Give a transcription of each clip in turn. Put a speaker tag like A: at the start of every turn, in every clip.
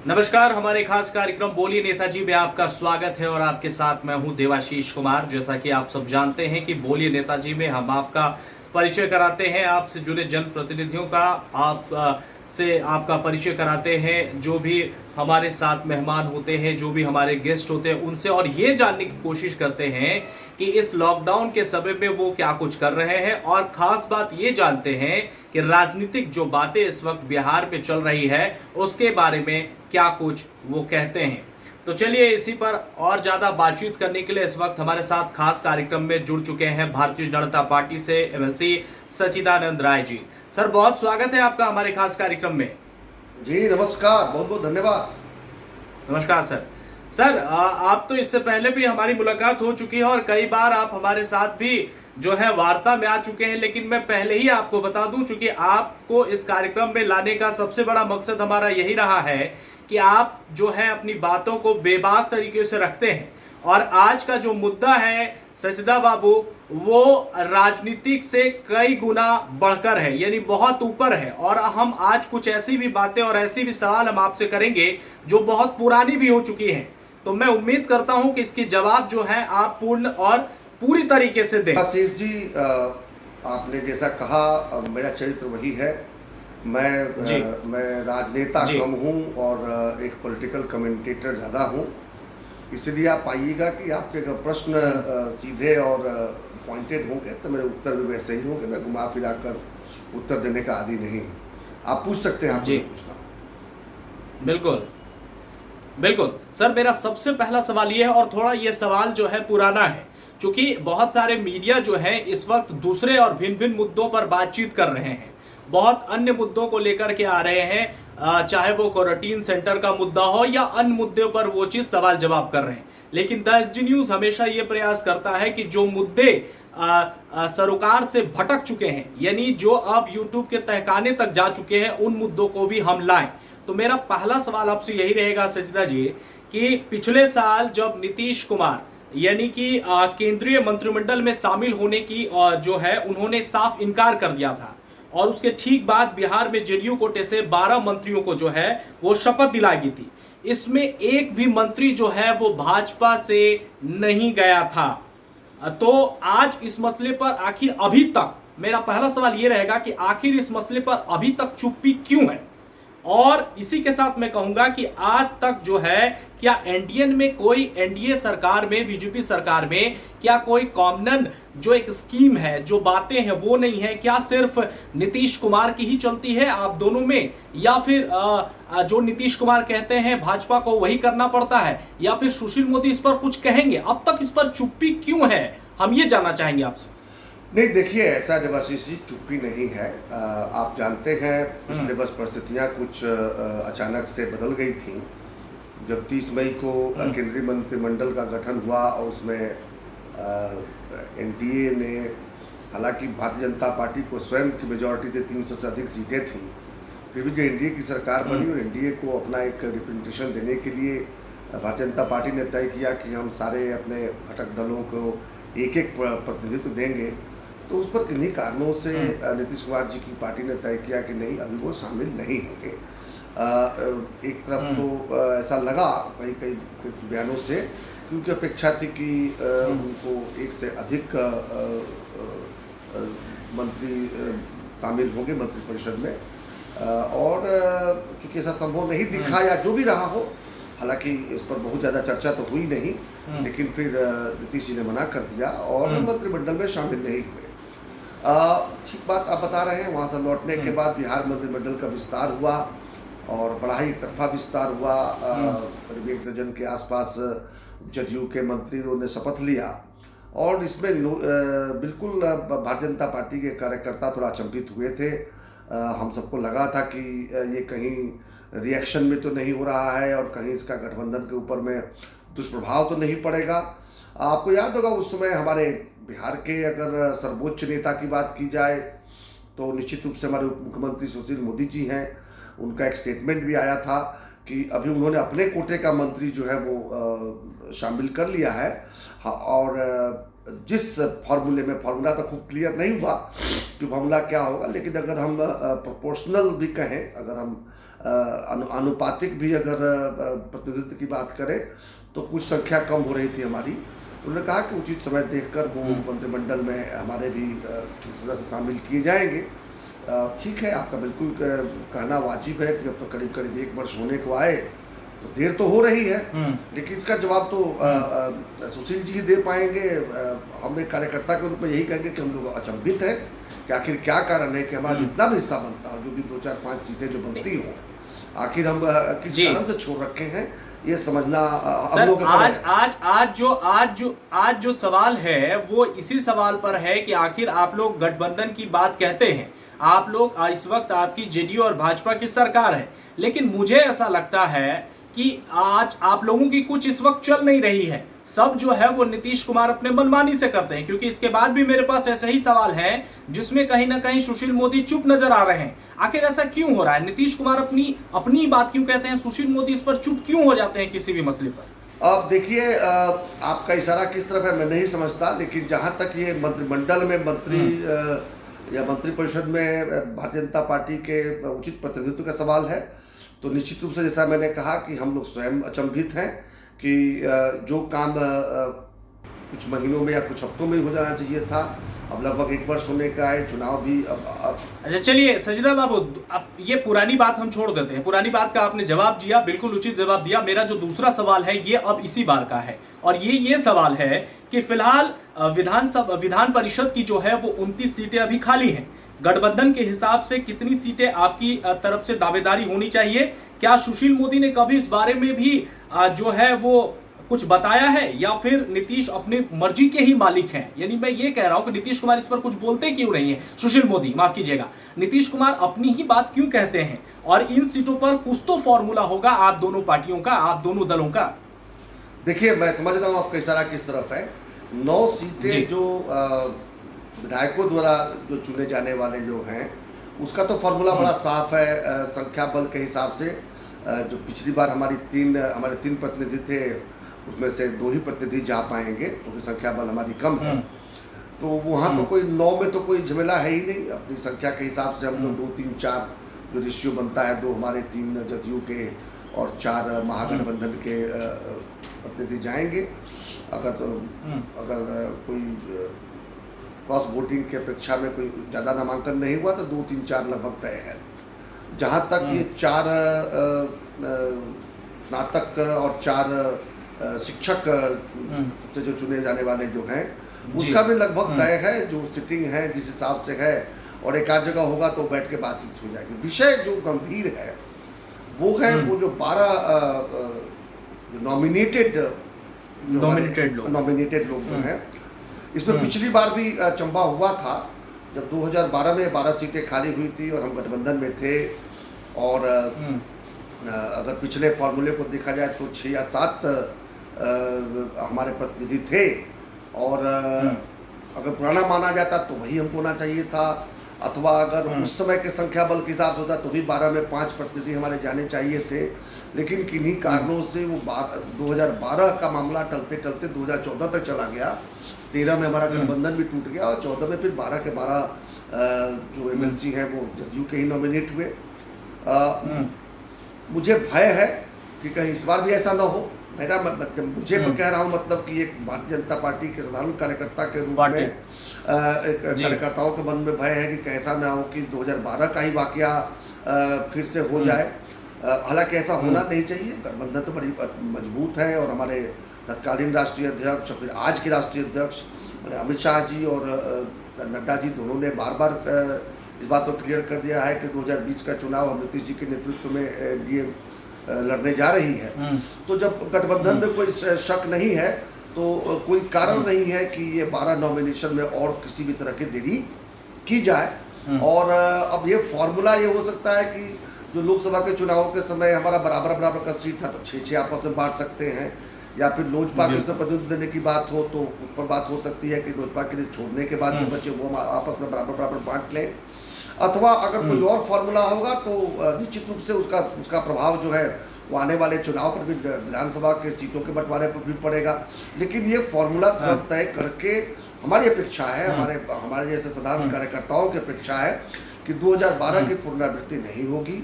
A: नमस्कार। हमारे खास कार्यक्रम बोलिए नेताजी में आपका स्वागत है और आपके साथ मैं हूं देवाशीष कुमार। जैसा कि आप सब जानते हैं कि बोलिए नेताजी में हम आपका परिचय कराते हैं, आपसे जुड़े जनप्रतिनिधियों का से आपका परिचय कराते हैं, जो भी हमारे साथ मेहमान होते हैं, जो भी हमारे गेस्ट होते हैं उनसे, और ये जानने की कोशिश करते हैं कि इस लॉकडाउन के समय में वो क्या कुछ कर रहे हैं, और खास बात ये जानते हैं कि राजनीतिक जो बातें इस वक्त बिहार में चल रही है उसके बारे में क्या कुछ वो कहते हैं। तो चलिए इसी पर और ज्यादा बातचीत करने के लिए इस वक्त हमारे साथ खास कार्यक्रम में जुड़ चुके हैं भारतीय जनता पार्टी से एमएलसी सच्चिदानंद राय जी। सर, बहुत स्वागत है आपका हमारे खास कार्यक्रम में।
B: जी नमस्कार, बहुत बहुत धन्यवाद।
A: नमस्कार सर। सर, आप तो इससे पहले भी हमारी मुलाकात हो चुकी है और कई बार आप हमारे साथ भी जो है वार्ता में आ चुके हैं, लेकिन मैं पहले ही आपको बता दूं, चूंकि आपको इस कार्यक्रम में लाने का सबसे बड़ा मकसद हमारा यही रहा है कि आप जो है अपनी बातों को बेबाक तरीके से रखते हैं, और आज का जो मुद्दा है सचिदा बाबू, वो राजनीतिक से कई गुना बढ़कर है, यानी बहुत ऊपर है। और हम आज कुछ ऐसी भी बातें और ऐसी भी सवाल हम आपसे करेंगे जो बहुत पुरानी भी हो चुकी हैं। तो मैं उम्मीद करता हूं कि इसकी जवाब जो है आप पूर्ण और पूरी तरीके से दें।
B: आशीष जी, आपने जैसा कहा, मेरा चरित्र वही है। मैं राजनेता कम हूँ और एक पॉलिटिकल कमेंटेटर ज़्यादा हूँ। इसलिए आप पाइएगा कि आपके अगर प्रश्न सीधे और पॉइंटेड होंगे तो मेरे उत्तर भी वैसे ही होंगे। मैं घुमा फिरा कर उत्तर देने का आदी नहीं हूँ। आप पूछ सकते हैं, आपको पूछना।
A: बिल्कुल बिल्कुल सर, मेरा सबसे पहला सवाल ये है, और थोड़ा ये सवाल जो है पुराना है, क्योंकि बहुत सारे मीडिया जो है इस वक्त दूसरे और भिन्न भिन्न मुद्दों पर बातचीत कर रहे हैं, बहुत अन्य मुद्दों को लेकर के आ रहे हैं, चाहे वो क्वारंटीन सेंटर का मुद्दा हो या अन्य मुद्दों पर वो चीज सवाल जवाब कर रहे हैं। लेकिन द एसडी न्यूज हमेशा ये प्रयास करता है कि जो मुद्दे सरोकार से भटक चुके हैं, यानी जो अब यूट्यूब के तहखाने तक जा चुके हैं, उन मुद्दों को भी हम लाएं। तो मेरा पहला सवाल आपसे यही रहेगा सचिदा जी, कि पिछले साल जब नीतीश कुमार यानी कि केंद्रीय मंत्रिमंडल में शामिल होने की जो है उन्होंने साफ इनकार कर दिया था, और उसके ठीक बाद बिहार में जेडीयू कोटे से 12 मंत्रियों को जो है वो शपथ दिलाई गई थी। इसमें एक भी मंत्री जो है वो भाजपा से नहीं गया था। तो आज इस मसले पर आखिर अभी तक, मेरा पहला सवाल ये रहेगा कि आखिर इस मसले पर अभी तक चुप्पी क्यों है? और इसी के साथ मैं कहूंगा कि आज तक जो है क्या एनडीए सरकार में, बीजेपी सरकार में क्या कोई कॉमन जो एक स्कीम है, जो बातें हैं वो नहीं है? क्या सिर्फ नीतीश कुमार की ही चलती है आप दोनों में, या फिर जो नीतीश कुमार कहते हैं भाजपा को वही करना पड़ता है, या फिर सुशील मोदी इस पर कुछ कहेंगे? अब तक इस पर चुप्पी क्यों है, हम ये जानना चाहेंगे आपसे।
B: नहीं, देखिए, ऐसा देवाशीष जी चुप्पी नहीं है। आप जानते हैं पिछले वर्ष परिस्थितियाँ कुछ अचानक से बदल गई थी। जब 30 मई को केंद्रीय मंत्रिमंडल का गठन हुआ और उसमें एनडीए ने, हालांकि भारतीय जनता पार्टी को स्वयं की मेजॉरिटी थी, 300 से अधिक सीटें थी, फिर भी जो एनडीए की सरकार बनी और एनडीए को अपना एक रिप्रेजेंटेशन देने के लिए भारतीय जनता पार्टी ने तय किया कि हम सारे अपने घटक दलों को एक एक प्रतिनिधित्व देंगे। तो उस पर किन्हीं कारणों से नीतीश कुमार जी की पार्टी ने तय किया कि नहीं, अभी वो शामिल नहीं होंगे। एक तरफ तो ऐसा लगा कई बयानों से, क्योंकि अपेक्षा थी कि उनको एक से अधिक मंत्री शामिल होंगे मंत्रिपरिषद में, और चूंकि ऐसा संभव नहीं दिखा या जो भी रहा हो, हालांकि इस पर बहुत ज़्यादा चर्चा तो हुई नहीं, लेकिन फिर नीतीश जी ने मना कर दिया और मंत्रिमंडल में शामिल नहीं हुए। ठीक बात आप बता रहे हैं। वहाँ से लौटने के बाद बिहार मंत्रिमंडल का विस्तार हुआ और बड़ा ही तरफा विस्तार हुआ। करीब 1 दर्जन के आसपास जदयू के मंत्रियों ने शपथ लिया, और इसमें बिल्कुल भारतीय जनता पार्टी के कार्यकर्ता थोड़ा अचंभित हुए थे। हम सबको लगा था कि ये कहीं रिएक्शन में तो नहीं हो रहा है और कहीं इसका गठबंधन के ऊपर में दुष्प्रभाव तो नहीं पड़ेगा। आपको याद होगा उस समय हमारे बिहार के अगर सर्वोच्च नेता की बात की जाए तो निश्चित रूप से हमारे उप मुख्यमंत्री सुशील मोदी जी हैं। उनका एक स्टेटमेंट भी आया था कि अभी उन्होंने अपने कोटे का मंत्री जो है वो शामिल कर लिया है। हाँ, और जिस फॉर्मूले में, फॉर्मूला तो खूब क्लियर नहीं हुआ कि फॉर्मूला क्या होगा, लेकिन अगर हम प्रोपोर्शनल भी कहें, अगर हम अनुपातिक भी अगर प्रतिनिधित्व की बात करें तो कुछ संख्या कम हो रही थी हमारी। उन्होंने कहा कि उचित समय देखकर वो मंत्रिमंडल में हमारे भी सदस्य शामिल किए जाएंगे। ठीक है, आपका बिल्कुल कहना वाजिब है कि अब तो करीब करीब 1 वर्ष होने को आए, तो देर तो हो रही है, लेकिन इसका जवाब तो सुशील जी ही दे पाएंगे। हम एक कार्यकर्ता के रूप में यही कहेंगे कि हम लोग अचंभित हैं कि आखिर क्या कारण है कि हमारा जितना भी हिस्सा बनता हो, जो भी 2, 4, 5 सीटें जो बनती हो, आखिर हम किस कारण से छोड़ रखे हैं, ये समझना हम लोग
A: आज जो सवाल है वो इसी सवाल पर है कि आखिर आप लोग गठबंधन की बात कहते हैं, आप लोग इस वक्त आपकी जेडीयू और भाजपा की सरकार है, लेकिन मुझे ऐसा लगता है कि आज आप लोगों की कुछ इस वक्त चल नहीं रही है। सब जो है वो नीतीश कुमार अपने मनमानी से करते हैं, क्योंकि इसके बाद भी मेरे पास ऐसे ही सवाल हैं जिसमें कहीं ना कहीं सुशील मोदी चुप नजर आ रहे हैं। आखिर ऐसा क्यों हो रहा है? नीतीश कुमार अपनी बात क्यों कहते हैं, सुशील मोदी इस पर चुप क्यों हो जाते हैं किसी भी मसले पर?
B: अब देखिए, आपका इशारा किस तरफ है मैं नहीं समझता, लेकिन जहां तक ये मंत्रिमंडल में मंत्री या मंत्रिपरिषद में भारतीय जनता पार्टी के उचित प्रतिनिधित्व का सवाल है, तो निश्चित रूप से जैसा मैंने कहा कि हम लोग स्वयं अचंभित हैं कि जो काम कुछ महीनों में या कुछ हफ्तों में हो जाना चाहिए था, अब लगभग 1 वर्ष होने का है। चुनाव भी अब
A: अच्छा, चलिए सजीदा बाबू, अब ये पुरानी बात हम छोड़ देते हैं। पुरानी बात का आपने जवाब दिया, बिल्कुल उचित जवाब दिया। मेरा जो दूसरा सवाल है ये अब इसी बार का है, और ये सवाल है कि फिलहाल विधान परिषद की जो है वो 29 सीटें अभी खाली हैं। गठबंधन के हिसाब से कितनी सीटें आपकी तरफ से दावेदारी होनी चाहिए? क्या सुशील मोदी ने कभी इस बारे में भी जो है वो कुछ बताया है, या फिर नीतीश अपनी मर्जी के ही मालिक हैं? यानी मैं ये कह रहा हूं कि नीतीश कुमार इस पर कुछ बोलते क्यों नहीं है? सुशील मोदी, माफ कीजिएगा, नीतीश कुमार अपनी ही बात क्यों कहते हैं? और इन सीटों पर कुछ तो फॉर्मूला होगा आप दोनों पार्टियों का, आप दोनों दलों का।
B: देखिए, मैं समझ रहा हूँ आपका इशारा किस तरफ है। 9 सीटें जो विधायकों द्वारा जो चुने जाने वाले जो हैं, उसका तो फॉर्मूला बड़ा साफ है। संख्या बल के हिसाब से जो पिछली बार हमारे 3 प्रतिनिधि थे, उसमें से 2 ही प्रतिनिधि जा पाएंगे, क्योंकि संख्या बल हमारी कम है। तो वहाँ तो कोई 9 में तो कोई झमेला है ही नहीं। अपनी संख्या के हिसाब से हम लोग 2, 3, 4 जो रेशियो बनता है, 2 हमारे, 3 जदयू के और 4 महागठबंधन के प्रतिनिधि जाएंगे। अगर कोई क्रॉस वोटिंग की अपेक्षा में कोई ज़्यादा नामांकन नहीं हुआ तो 2, 3, 4 लगभग तय है। जहाँ तक ये 4 स्नातक और 4 शिक्षक से जो चुने जाने वाले जो हैं, उसका भी लगभग तय है। जो सिटिंग है जिस हिसाब से है, और एक आध जगह होगा तो बैठ के बातचीत हो जाएगी। विषय जो गंभीर है वो है वो जो 12 नॉमिनेटेड लोग जो हैं, इसमें पिछली बार भी चंबा हुआ था जब 2012 में 12 सीटें खाली हुई थी और हम गठबंधन में थे। और अगर पिछले फॉर्मूले को देखा जाए तो 6 या 7 हमारे प्रतिनिधि थे, और अगर पुराना माना जाता तो वही हमको होना चाहिए था, अथवा अगर उस समय के संख्या बल के हिसाब से होता तो भी 12 में 5 प्रतिनिधि हमारे जाने चाहिए थे। लेकिन किन्हीं कारणों से वो 2012 का मामला टलते टलते 2014 तक चला गया। 13 में हमारा गठबंधन भी टूट गया, और 14 में फिर 12 के 12 जो MLC हैं वो जदयू के ही नॉमिनेट हुए। मुझे भय है कि कहीं इस बार भी ऐसा ना हो। मेरा मुझे कह रहा हूँ, मतलब कि एक भारतीय जनता पार्टी के साधारण कार्यकर्ता के रूप में एक कार्यकर्ताओं के मन में भय है कि ऐसा ना हो कि 2012 का ही वाकया फिर से हो जाए। हालांकि ऐसा होना नहीं चाहिए। गठबंधन तो बड़ी मजबूत है, और हमारे तत्कालीन राष्ट्रीय अध्यक्ष और फिर आज के राष्ट्रीय अध्यक्ष अमित शाह जी और नड्डा जी दोनों ने बार बार इस बात को क्लियर कर दिया है कि 2020 का चुनाव हम नीतीश जी के नेतृत्व में लिए लड़ने जा रही है। तो जब गठबंधन में कोई शक नहीं है तो कोई कारण नहीं है कि ये 12 नॉमिनेशन में और किसी भी तरह की देरी की जाए। और अब ये फॉर्मूला ये हो सकता है कि जो लोकसभा के चुनावों के समय हमारा बराबर का सीट था तो 6-6 आपस में बांट सकते हैं, या फिर लोजपा के उसमें प्रतिनिधित्व देने की बात हो तो उस पर बात हो सकती है कि लोजपा के लिए छोड़ने के बाद जो बच्चे वो आपस में बराबर बांट लें। अथवा अगर कोई और फॉर्मूला होगा तो निश्चित रूप से उसका प्रभाव जो है वो आने वाले चुनाव पर भी, विधानसभा के सीटों के बंटवारे पर भी पड़ेगा। लेकिन ये फॉर्मूला तुरंत तय करके हमारी अपेक्षा है, हमारे जैसे साधारण कार्यकर्ताओं की अपेक्षा है कि 2012 की पुनरावृत्ति नहीं होगी,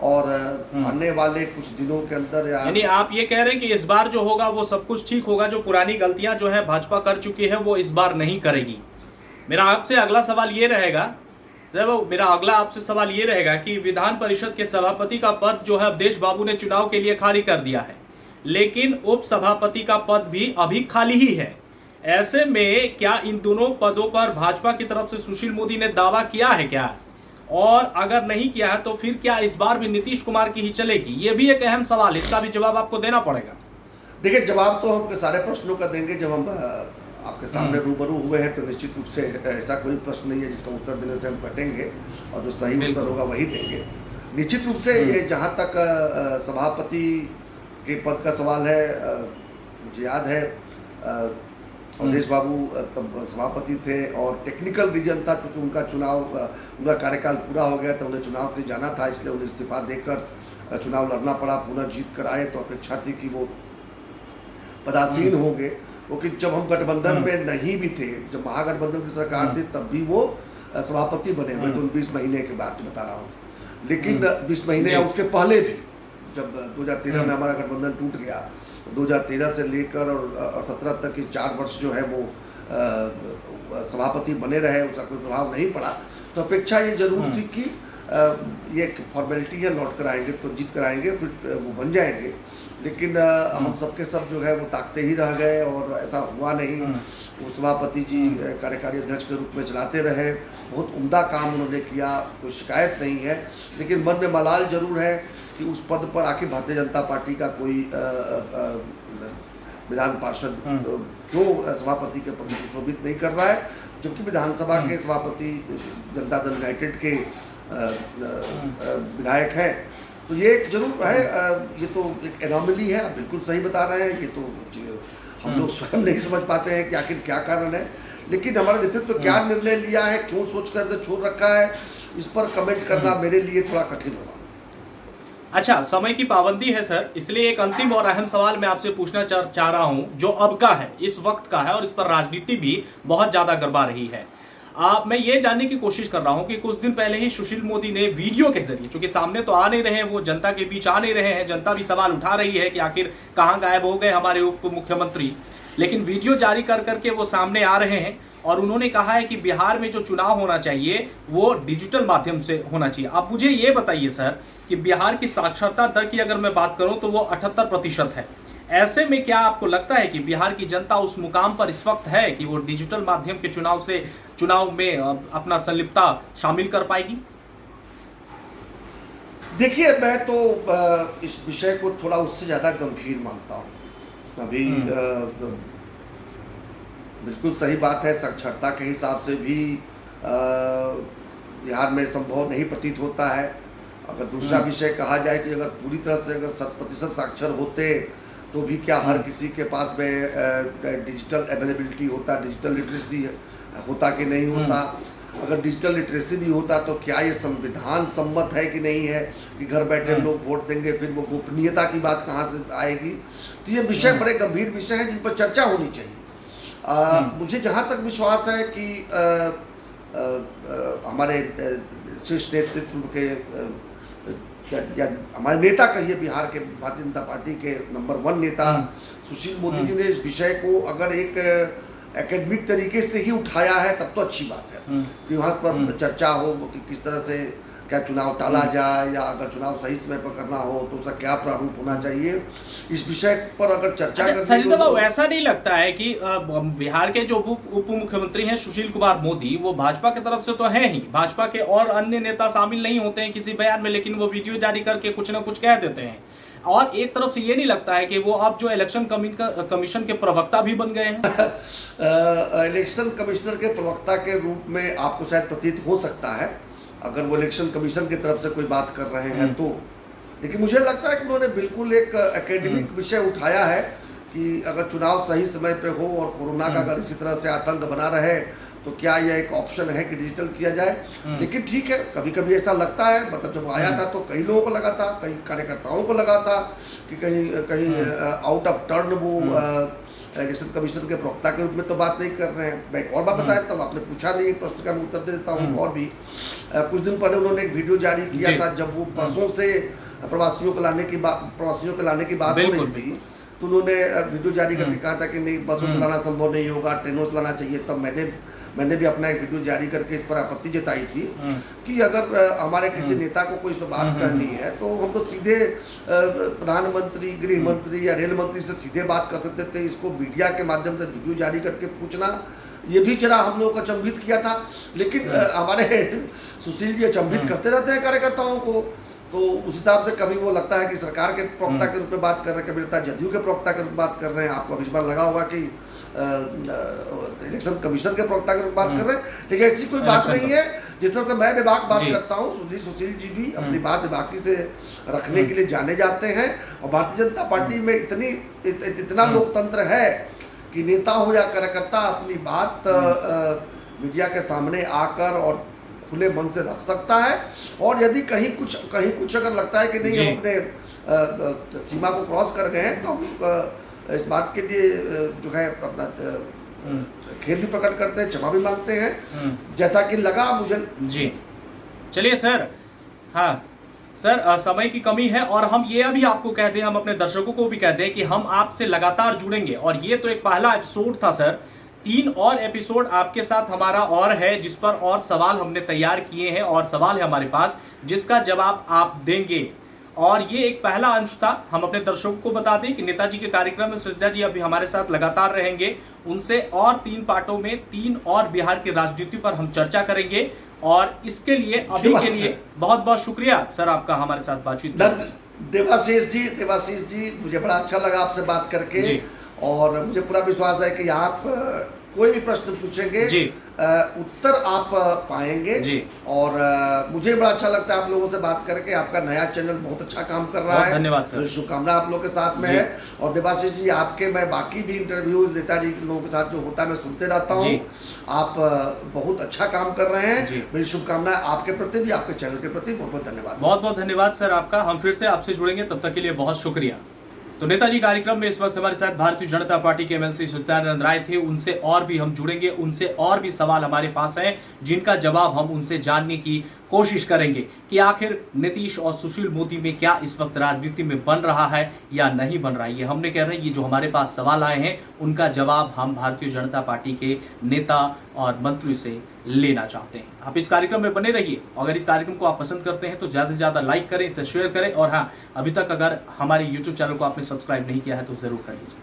B: और आने वाले कुछ दिनों के अंदर या
A: यानी आप ये कह रहे हैं कि इस बार जो होगा वो सब कुछ ठीक होगा, जो पुरानी गलतियां जो है भाजपा कर चुकी है वो इस बार नहीं करेगी। मेरा आपसे अगला सवाल ये रहेगा, जब मेरा अगला आपसे सवाल ये रहेगा कि विधान परिषद के सभापति का पद जो है अवधेश बाबू ने चुनाव के लिए खाली कर दिया है, लेकिन उप सभापति का पद भी अभी खाली ही है। ऐसे में क्या इन दोनों पदों पर भाजपा की तरफ से सुशील मोदी ने दावा किया है क्या? और अगर नहीं किया है तो फिर क्या इस बार भी नीतीश कुमार की ही चलेगी? ये भी एक अहम सवाल है, इसका भी जवाब आपको देना पड़ेगा।
B: देखिए, जवाब तो हम सारे प्रश्नों का देंगे जब हम आपके सामने रूबरू हुए हैं, तो निश्चित रूप से ऐसा कोई प्रश्न नहीं है जिसका उत्तर देने से हम कटेंगे, और जो सही उत्तर होगा वही देंगे। निश्चित रूप से ये जहाँ तक सभापति के पद का सवाल है, मुझे याद है अवधेश बाबू तब सभापति थे और टेक्निकल रीजन था, क्योंकि उनका चुनाव, उनका कार्यकाल पूरा हो गया था, उन्हें चुनाव से जाना था, इसलिए उन्हें इस्तीफा देकर चुनाव लड़ना पड़ा। पुनः जीत कर आए तो अपेक्षा थी कि वो पदासीन होंगे, क्योंकि जब हम गठबंधन में नहीं भी थे, जब महागठबंधन की सरकार थी, तब भी वो सभापति बने हुए थे 19 महीने के बाद बता रहा हूँ। लेकिन 20 महीने या उसके पहले भी, जब 2013 में हमारा गठबंधन टूट गया, 2013 से लेकर और 17 तक के 4 वर्ष जो है वो सभापति बने रहे, उसका कोई प्रभाव नहीं पड़ा। तो अपेक्षा ये जरूर थी कि ये एक फॉर्मेलिटी है, लौट कर आएंगे तो जीत कर आएंगे, फिर वो बन जाएंगे। लेकिन हम सबके सब जो है वो ताकते ही रह गए और ऐसा हुआ नहीं। वो सभापति जी कार्यकारी अध्यक्ष के रूप में चलाते रहे, बहुत उम्दा काम उन्होंने किया, कोई शिकायत नहीं है। लेकिन मन में मलाल जरूर है कि उस पद पर आखिर भारतीय जनता पार्टी का कोई विधान पार्षद क्यों सभापति के पद को शोभित नहीं कर रहा है, जबकि विधानसभा के सभापति जनता दल यूनाइटेड के विधायक हैं। तो ये एक जरूर है, ये तो एक एनॉमली है, आप बिल्कुल सही बता रहे हैं। ये तो हम लोग स्वयं नहीं समझ पाते हैं कि आखिर क्या कारण है। लेकिन हमारा नेतृत्व क्या निर्णय लिया है, क्यों सोच कर छोड़ रखा है, इस पर कमेंट करना मेरे लिए थोड़ा कठिन होगा।
A: अच्छा, समय की पाबंदी है सर, इसलिए एक अंतिम और अहम सवाल मैं आपसे पूछना चाह रहा हूं, जो अब का है, इस वक्त का है, और इस पर राजनीति भी बहुत ज्यादा गरमा रही है। मैं ये जानने की कोशिश कर रहा हूं कि कुछ दिन पहले ही सुशील मोदी ने वीडियो के जरिए, चूंकि सामने तो आ नहीं रहे हैं, वो जनता के बीच आ नहीं रहे हैं, जनता भी सवाल उठा रही है कि आखिर कहां गायब हो गए हमारे उप मुख्यमंत्री, लेकिन वीडियो जारी कर करके वो सामने आ रहे हैं और उन्होंने कहा है कि बिहार में जो चुनाव होना चाहिए वो डिजिटल माध्यम से होना चाहिए। आप मुझे ये बताइए सर कि बिहार की साक्षरता दर की अगर मैं बात करूं तो वो 78% है। ऐसे में क्या आपको लगता है कि बिहार की जनता उस मुकाम पर इस वक्त है कि वो डिजिटल माध्यम के चुनाव में अपना संलिप्तता शामिल कर पाएगी?
B: देखिए, मैं तो इस विषय को थोड़ा उससे ज़्यादा गंभीर मानता हूँ। अभी बिल्कुल सही बात है, साक्षरता के हिसाब से भी बिहार में संभव नहीं प्रतीत होता है। अगर दूसरा विषय कहा जाए कि अगर पूरी तरह से अगर 100% साक्षर होते तो भी क्या हर किसी के पास में डिजिटल अवेलेबिलिटी होता, डिजिटल लिटरेसी होता कि नहीं होता। अगर डिजिटल लिटरेसी भी होता तो क्या ये संविधान सम्मत है कि नहीं है कि घर बैठे लोग वोट देंगे, फिर वो गोपनीयता की बात कहाँ से आएगी। तो ये विषय बड़े गंभीर विषय हैं जिन पर चर्चा होनी चाहिए। मुझे जहाँ तक विश्वास है कि हमारे शीर्ष नेतृत्व के या हमारे नेता कहिए, बिहार के भारतीय जनता पार्टी के नंबर 1 नेता सुशील मोदी जी ने इस विषय को अगर एक एकेडमिक तरीके से ही उठाया है तब तो अच्छी बात है कि वहाँ पर चर्चा हो कि किस तरह से क्या चुनाव टाला जाए, या अगर चुनाव सही समय पर करना हो तो उसका क्या प्रारूप होना चाहिए। इस विषय पर अगर चर्चा
A: संजीता बाबू, ऐसा नहीं लगता है कि बिहार के जो उप मुख्यमंत्री हैं सुशील कुमार मोदी, वो भाजपा की तरफ से तो है ही, भाजपा के और अन्य नेता शामिल नहीं होते हैं किसी बयान में, लेकिन वो वीडियो जारी करके कुछ ना कुछ कह देते हैं। और एक तरफ से ये नहीं लगता है कि वो अब जो इलेक्शन कमीशन के प्रवक्ता भी बन गए हैं?
B: इलेक्शन कमिश्नर के प्रवक्ता के रूप में आपको शायद प्रतीत हो सकता है अगर वो इलेक्शन कमीशन की तरफ से कोई बात कर रहे हैं तो। लेकिन मुझे लगता है कि उन्होंने बिल्कुल एक एकेडमिक विषय उठाया है कि अगर चुनाव सही समय पे हो और कोरोना का अगर इसी तरह से आतंक बना रहे तो क्या यह एक ऑप्शन है कि डिजिटल किया जाए। लेकिन ठीक है, कभी कभी ऐसा लगता है, मतलब जब आया था तो कई लोगों को लगा था, कई कार्यकर्ताओं को लगा था कि कहीं आउट ऑफ टर्न वो इलेक्शन कमीशन के प्रवक्ता के रूप में तो बात नहीं कर रहे हैं। मैं एक और बात बताया तो आपने पूछा नहीं, एक प्रश्न का मैं उत्तर दे देता हूँ। और भी कुछ दिन पहले उन्होंने एक वीडियो जारी किया था, जब वो बसों से प्रवासियों को लाने की बात हो रही थी, तो उन्होंने वीडियो जारी करके कहा था कि नहीं, बसों से लाना संभव नहीं होगा, ट्रेनों से लाना चाहिए। तब मैंने भी अपना एक वीडियो जारी करके इस पर आपत्ति जताई थी कि अगर हमारे किसी नेता को कोई बात करनी है तो हम तो सीधे प्रधानमंत्री, गृह मंत्री या रेल मंत्री से सीधे बात कर सकते थे। इसको मीडिया के माध्यम से वीडियो जारी करके पूछना, ये भी जरा हम लोगों को अचंभित किया था। लेकिन हमारे सुशील जी अचंभित करते रहते हैं कार्यकर्ताओं को, तो उस हिसाब से कभी वो लगता है कि सरकार के प्रवक्ता के रूप में बात कर रहे हैं, कभी लगता है जदयू के प्रवक्ता के रूप में बात कर रहे हैं। आपको अभी इस बार लगा होगा कि इलेक्शन कमीशन के प्रवक्ता के रूप में बात कर रहे हैं, ठीक है। ऐसी कोई बात नहीं है। जिस तरह से मैं विभाग बात करता हूँ, सुशील जी भी अपनी बात विभागी से रखने के लिए जाने जाते हैं। और भारतीय जनता पार्टी में इतना लोकतंत्र है कि नेता हो या कार्यकर्ता अपनी बात मीडिया के सामने आकर और खुले मन से रख सकता है। और यदि कहीं कुछ अगर लगता है कि नहीं, हम अपने सीमा को क्रॉस कर गए हैं, तो हम इस बात के लिए जो है अपना खेद भी प्रकट करते हैं, क्षमा भी मांगते हैं, जैसा कि लगा मुझे।
A: जी चलिए सर, हाँ सर, समय की कमी है और हम ये अभी आपको कहते हैं, हम अपने दर्शकों को भी कहते हैं कि हम आपसे लगातार जुड़ेंगे। और ये तो एक पहला एपिसोड था सर, 3 और एपिसोड आपके साथ हमारा और है, जिस पर और सवाल हमने तैयार किए हैं और सवाल है हमारे पास जिसका जवाब आप देंगे। और ये एक पहला अंश था। हम अपने दर्शकों को बता दें कि नेताजी के कार्यक्रम में सुचित्रा जी अभी हमारे साथ लगातार रहेंगे। उनसे और 3 पार्टों में 3 और बिहार की राजनीति पर हम चर्चा करेंगे। और इसके लिए अभी के लिए बहुत बहुत शुक्रिया सर आपका हमारे साथ बातचीत।
B: देवाशीष जी, मुझे बड़ा अच्छा लगा आपसे बात करके। और मुझे पूरा विश्वास है कि आप कोई भी प्रश्न पूछेंगे, उत्तर आप पाएंगे। और मुझे बड़ा अच्छा लगता है आप लोगों से बात करके। आपका नया चैनल बहुत अच्छा काम कर रहा है,
A: धन्यवाद सर।
B: शुभकामना आप लोगों के साथ में है। और देवाशीष जी, आपके मैं बाकी भी इंटरव्यू नेताजी के लोगों के साथ जो होता है मैं सुनते रहता हूँ। आप बहुत अच्छा काम कर रहे हैं। मेरी शुभकामनाएं आपके प्रति भी, आपके चैनल के प्रति। बहुत बहुत धन्यवाद।
A: बहुत बहुत धन्यवाद सर आपका। हम फिर से आपसे जुड़ेंगे, तब तक के लिए बहुत शुक्रिया। तो नेताजी कार्यक्रम में इस वक्त हमारे साथ भारतीय जनता पार्टी के एमएलसी सत्यानंद राय थे। उनसे और भी हम जुड़ेंगे, उनसे और भी सवाल हमारे पास हैं जिनका जवाब हम उनसे जानने की कोशिश करेंगे कि आखिर नीतीश और सुशील मोदी में क्या इस वक्त राजनीति में बन रहा है या नहीं बन रहा है। ये हमने कह रहे हैं, ये जो हमारे पास सवाल आए हैं उनका जवाब हम भारतीय जनता पार्टी के नेता और मंत्री से लेना चाहते हैं। आप इस कार्यक्रम में बने रहिए। अगर इस कार्यक्रम को आप पसंद करते हैं तो ज़्यादा से ज़्यादा लाइक करें, इसे शेयर करें। और हाँ, अभी तक अगर हमारे YouTube चैनल को आपने सब्सक्राइब नहीं किया है तो ज़रूर कर लीजिए।